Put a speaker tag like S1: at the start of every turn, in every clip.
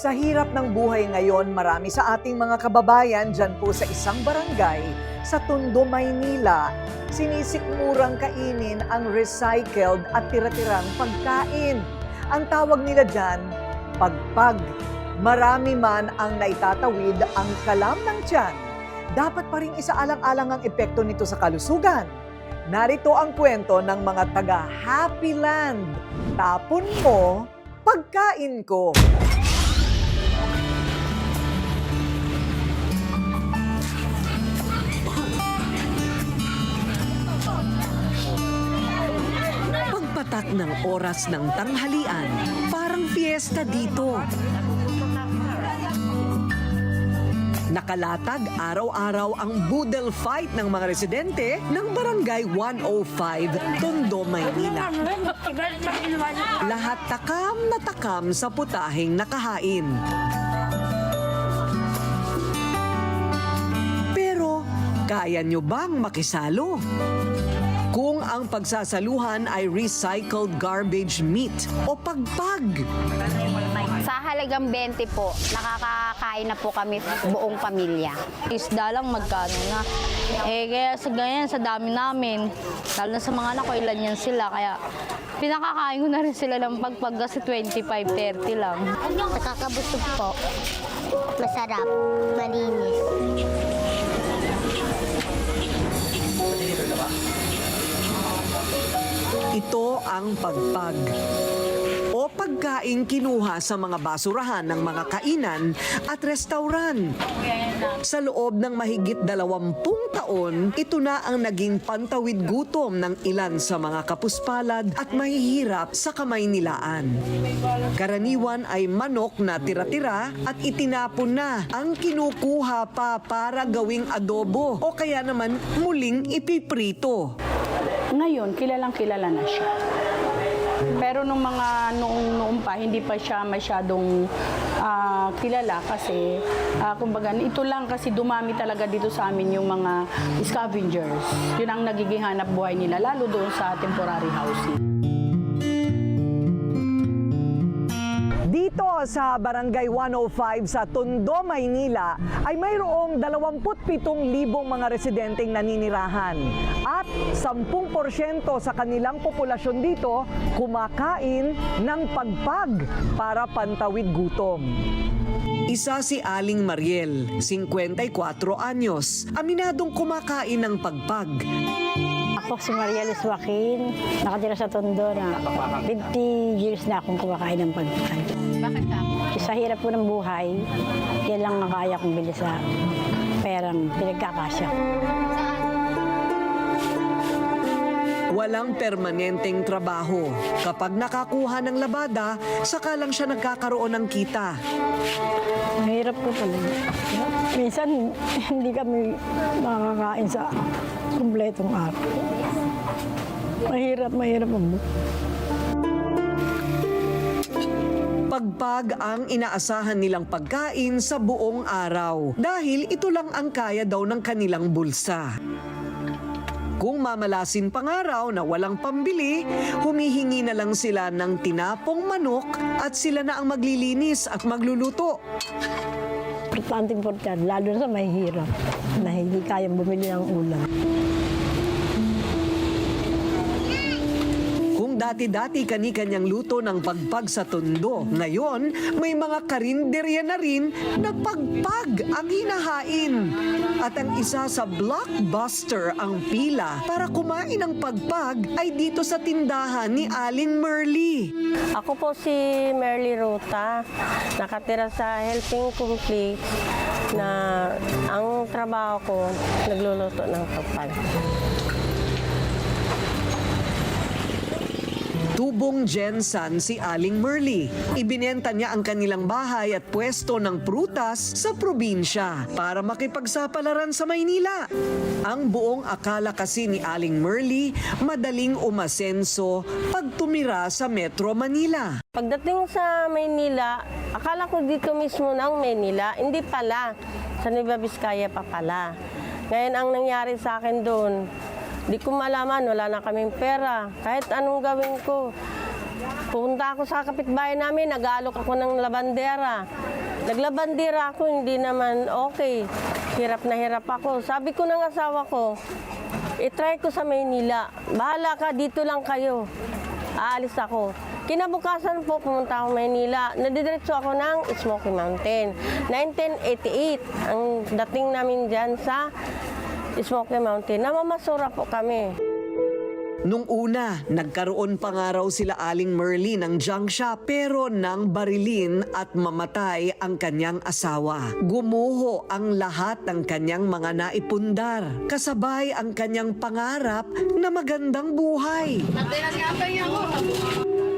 S1: Sa hirap ng buhay ngayon, marami sa ating mga kababayan dyan po sa isang barangay sa Tondo, Maynila, sinisikmurang kainin ang recycled at tira-tirang pagkain. Ang tawag nila dyan, pagpag. Marami man ang naitatawid ang kalam ng tiyan. Dapat pa rin isaalang-alang ang epekto nito sa kalusugan. Narito ang kwento ng mga taga Happy Land. Tapon mo, pagkain ko.
S2: Pagpatak ng oras ng tanghalian, parang fiesta dito. Nakalatag araw-araw ang boodle fight ng mga residente ng Barangay 105, Tondo, Maynila. Lahat takam na takam sa putaheng nakahain. Pero, kaya nyo bang makisalo? Kung ang pagsasaluhan ay recycled garbage meat o pagpag.
S3: Sa halagang 20 po, nakakakain na po kami buong pamilya.
S4: Isda lang magkano na. Kaya sa ganyan, sa dami namin, lalo na sa mga anak ko, ilan yan sila. Kaya pinakakain ko na rin sila ng pagpag kasi 25-30 lang.
S5: Nakakabusog po. Masarap. Malinis.
S2: Ito ang pagpag o pagkain kinuha sa mga basurahan ng mga kainan at restauran. Sa loob ng mahigit 20 taon, ito na ang naging pantawid gutom ng ilan sa mga kapuspalad at mahihirap sa Kamaynilaan. Karaniwan ay manok na tira-tira at itinapon na ang kinukuha pa para gawing adobo o kaya naman muling ipiprito.
S6: Ngayon, kilalang-kilala na siya. Pero noong pa, hindi pa siya masyadong kilala kasi, kumbaga, ito lang kasi dumami talaga dito sa amin yung mga scavengers. Yun ang nagiging hanap buhay nila, lalo doon sa temporary housing.
S1: Dito sa Barangay 105 sa Tondo, Maynila ay mayroong 27,000 mga residenteng naninirahan at 10% sa kanilang populasyon dito kumakain ng pagpag para pantawid gutom.
S2: Isa si Aling Mariel, 54 anyos, aminadong kumakain ng pagpag.
S7: Ako si Maria Liz Joaquin, nakatira sa Tondo na 50 years na akong kumakain ng pagkain.
S3: Bakit ka?
S7: Sa hirap po ng buhay, yan lang nakaya kong bili sa perang pinagkakasya.
S2: Walang permanenteng trabaho. Kapag nakakuha ng labada, saka lang siya nagkakaroon ng kita.
S7: Mahirap po talaga. Minsan, hindi kami makakain sa kumpletong araw. Mahirap ang buhay.
S2: Pagpag ang inaasahan nilang pagkain sa buong araw dahil ito lang ang kaya daw ng kanilang bulsa. Kung mamalasin pangaraw na walang pambili, humihingi na lang sila ng tinapong manok at sila na ang maglilinis at magluluto.
S7: Importante, lalo na sa mahihirap na hindi kayang bumili ng ulam.
S2: Dati-dati kani-kanyang luto ng pagpag sa Tondo. Ngayon, may mga karinderya na rin na pagpag ang hinahain. At ang isa sa blockbuster ang pila para kumain ng pagpag ay dito sa tindahan ni Aling Merly.
S8: Ako po si Merly Ruta, nakatira sa Helping Complex na ang trabaho ko nagluluto ng pagpag.
S2: Tubong Jensan si Aling Merly. Ibinenta niya ang kanilang bahay at pwesto ng prutas sa probinsya para makipagsapalaran sa Maynila. Ang buong akala kasi ni Aling Merly, madaling umasenso pag tumira sa Metro Manila.
S8: Pagdating sa Maynila, akala ko dito mismo na ang Maynila, hindi pala. Sa Nueva Vizcaya pa pala. Ngayon ang nangyari sa akin doon, di ko malaman, wala na kaming pera. Kahit anong gawin ko. Pupunta ako sa kapitbahay namin, nag-aalok ako ng labandera. Naglabandira ako, hindi naman okay. Hirap na hirap ako. Sabi ko ng asawa ko, itry ko sa Maynila. Bahala ka, dito lang kayo. Aalis ako. Kinabukasan po, pumunta ako Maynila. Nadidiretso ako ng Smoky Mountain. 1988, ang dating namin dyan sa Smoky Mountain. Namamasura po kami.
S2: Nung una, nagkaroon pa nga raw sila Aling Merly ng junk shop pero nang barilin at mamatay ang kanyang asawa. Gumuho ang lahat ng kanyang mga naipundar. Kasabay ang kanyang pangarap na magandang buhay.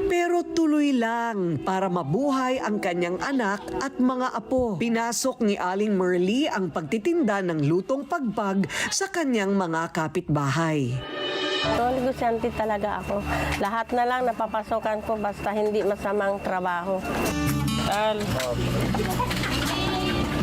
S2: Pero tuloy lang para mabuhay ang kanyang anak at mga apo. Pinasok ni Aling Merly ang pagtitinda ng lutong pagpag sa kanyang mga kapitbahay.
S8: So, negosyante talaga ako. Lahat na lang napapasokan ko basta hindi masamang trabaho.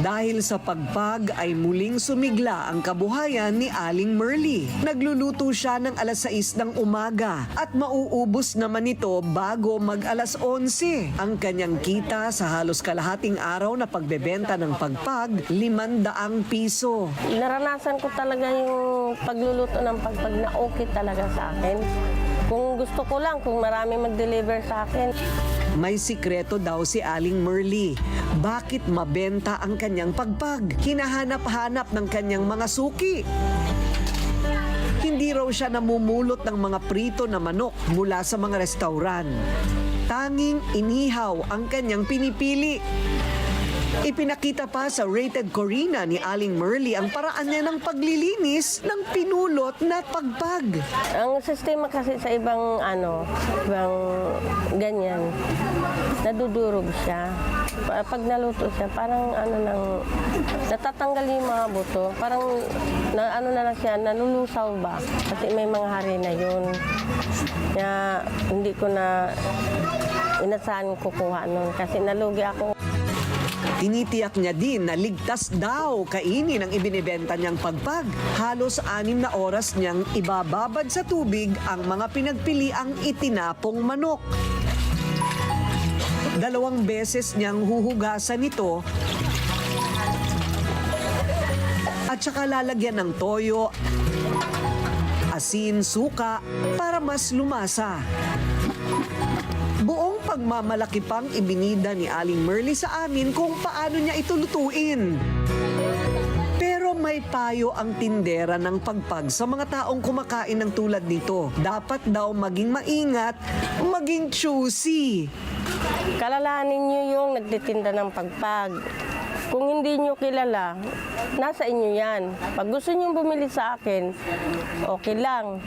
S2: Dahil sa pagpag ay muling sumigla ang kabuhayan ni Aling Merly. Nagluluto siya ng alas 6 ng umaga at mauubos naman ito bago mag alas 11. Ang kanyang kita sa halos kalahating araw na pagbebenta ng pagpag, 500 piso.
S8: Naranasan ko talaga yung pagluluto ng pagpag na okay talaga sa akin. Kung gusto ko lang, kung marami mag-deliver sa akin.
S2: May sikreto daw si Aling Merly. Bakit mabenta ang kanyang pagpag? Hinahanap-hanap ng kanyang mga suki. Hindi raw siya namumulot ng mga prito na manok mula sa mga restauran. Tanging inihaw ang kanyang pinipili. Ipinakita pa sa Rated Corina ni Aling Merly ang paraan niya ng paglilinis ng pinulot na pagpag.
S8: Ang sistema kasi sa ibang ibang ganyan, nadudurog siya. Pag naluto siya, parang natatanggal yung mga buto. Parang na lang siya, nalulusaw ba? Kasi may mga hari na yun. Kaya hindi ko na inasahan kukuha nun kasi nalugi ako.
S2: Tinitiyak niya din na ligtas daw kainin ang ibinibenta niyang pagpag. Halos 6 na oras niyang ibababad sa tubig ang mga pinagpiliang itinapong manok. 2 beses niyang huhugasan ito at saka lalagyan ng toyo, asin, suka para mas lumasa. Buong pagmamalaki pang ibinida ni Aling Merly sa amin kung paano niya ito lutuin. Pero may payo ang tindera ng pagpag sa mga taong kumakain ng tulad nito. Dapat daw maging maingat, maging choosy.
S8: Kalalahanin niyo yung nagtitinda ng pagpag. Kung hindi niyo kilala, nasa inyo yan. Pag gusto niyo bumili sa akin, okay lang.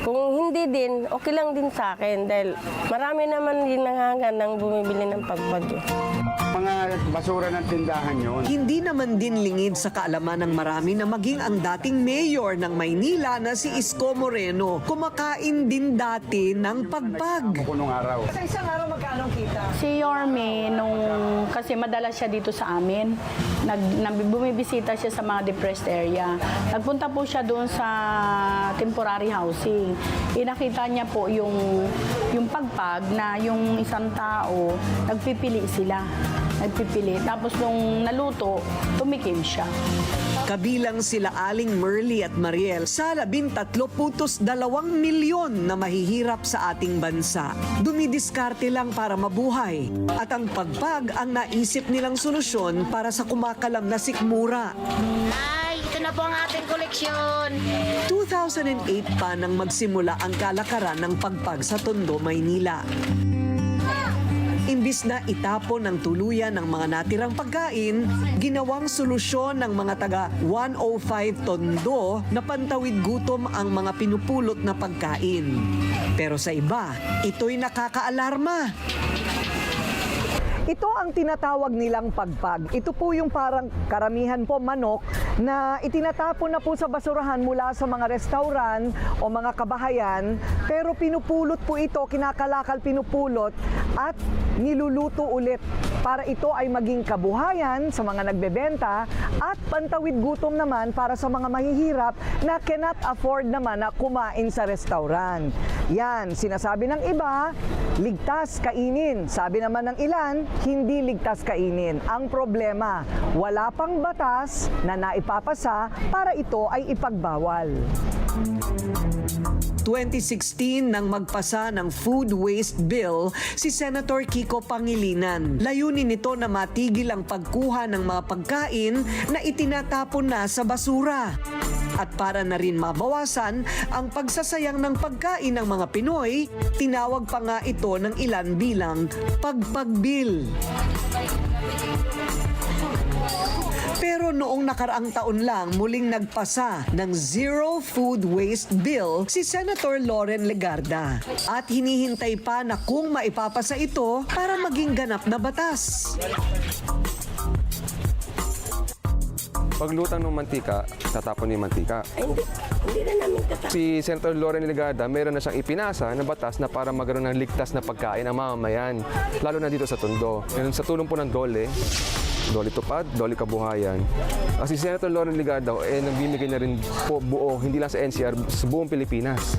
S8: Kung hindi din, okay lang din sa akin. Dahil marami naman din nanghahangang bumibili ng pagpag.
S9: Mga basura ng tindahan yun.
S2: Hindi naman din lingid sa kaalaman ng marami na maging ang dating mayor ng Maynila na si Isko Moreno, kumakain din dati ng pagpag.
S9: Kunong araw.
S1: Sa isang araw magkano kita?
S6: Si Yorme, kasi madalas siya dito sa amin, bumibisita siya sa mga depressed area. Nagpunta po siya doon sa temporary housing. Nakita niya po yung pagpag na yung isang tao, nagpipili sila. Tapos nung naluto, tumikim siya.
S2: Kabilang sila Aling Merly at Mariel sa 13.2 milyon na mahihirap sa ating bansa. Dumidiskarte lang para mabuhay. At ang pagpag ang naisip nilang solusyon para sa kumakalam na sikmura.
S5: Ay, ito na po ang ating koleksyon.
S2: 2008 pa nang magsimula ang kalakaran ng pagpag sa Tondo, Maynila. Imbis na itapon ng tuluyan ng mga natirang pagkain, ginawang solusyon ng mga taga 105 Tondo na pantawid gutom ang mga pinupulot na pagkain. Pero sa iba, ito'y nakakaalarma.
S1: Ito ang tinatawag nilang pagpag. Ito po yung parang karamihan po manok na itinatapon na po sa basurahan mula sa mga restauran o mga kabahayan. Pero pinupulot po ito, kinakalakal pinupulot at niluluto ulit para ito ay maging kabuhayan sa mga nagbebenta at pantawid gutom naman para sa mga mahihirap na cannot afford naman na kumain sa restaurant. Yan, sinasabi ng iba, ligtas kainin. Sabi naman ng ilan, hindi ligtas kainin. Ang problema, wala pang batas na naipapasa para ito ay ipagbawal.
S2: 2016 nang magpasa ng Food Waste Bill si Senator Kiko Pangilinan. Layunin nito na matigil ang pagkuha ng mga pagkain na itinatapon na sa basura. At para na rin mabawasan ang pagsasayang ng pagkain ng mga Pinoy, tinawag pa nga ito ng ilan bilang pagpagbil. Pero noong nakaraang taon lang muling nagpasa ng Zero Food Waste Bill si Senator Loren Legarda. At hinihintay pa na kung maipapasa ito para maging ganap na batas.
S10: Paglutang ng mantika, tatapon yung mantika.
S8: Hindi na namin tatapon.
S10: Si Senator Loren Legarda, meron na siyang ipinasa na batas na para magkaroon ng ligtas na pagkain ang mamamayan, lalo na dito sa Tondo. Ngayon, sa tulong po ng DOLE, Dole Tupad, Dole Kabuhayan. Kasi si Senator Loren Legarda, nagbibigay na rin po buo, hindi lang sa NCR, sa buong Pilipinas.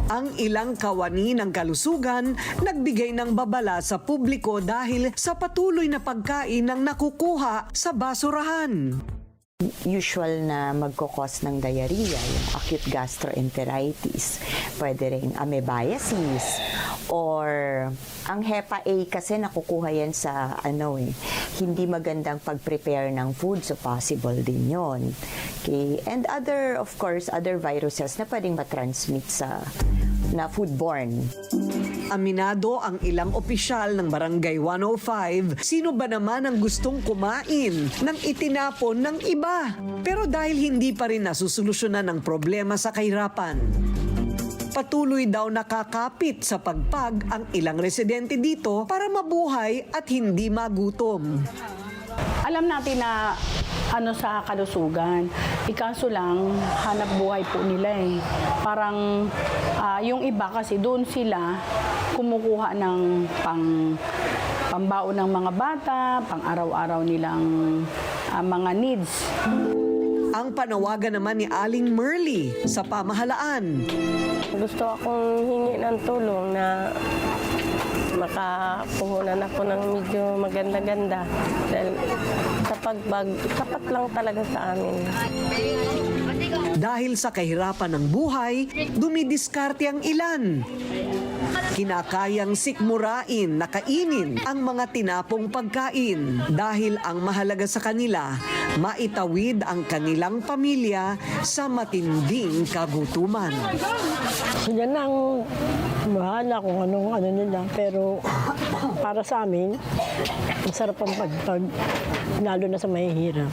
S2: Ang ilang kawani ng kalusugan nagbigay ng babala sa publiko dahil sa patuloy na pagkain ng nakukuha sa basurahan.
S11: Usual na magkukos ng diarrhea, yung acute gastroenteritis, pwede rin amoebiasis, or ang HEPA A kasi nakukuha yan sa hindi magandang pag-prepare ng food, so possible din yon. Okay. And other viruses na pwedeng matransmit na foodborne.
S2: Aminado ang ilang opisyal ng Barangay 105, sino ba naman ang gustong kumain ng itinapon ng iba? Pero dahil hindi pa rin nasusolusyonan ang problema sa kahirapan, patuloy daw nakakapit sa pagpag ang ilang residente dito para mabuhay at hindi magutom.
S6: Alam natin na sa kalusugan. Ikaso lang, hanap buhay po nila eh. Parang yung iba kasi doon sila kumukuha ng pambaon ng mga bata, pang araw-araw nilang mga needs.
S2: Ang panawagan naman ni Aling Merly sa pamahalaan.
S8: Gusto akong hingi ng tulong na makapuhunan ako ng medyo maganda-ganda. Dahil sa pagbag, sapat lang talaga sa amin.
S2: Dahil sa kahirapan ng buhay, dumidiskarte ang ilan. Kinakayang sikmurain na kainin ang mga tinapong pagkain dahil ang mahalaga sa kanila, maitawid ang kanilang pamilya sa matinding kagutuman.
S7: So yan ang bahala kung ano nila. Pero para sa amin, masarap ang pagpag, lalo na sa mahihirap.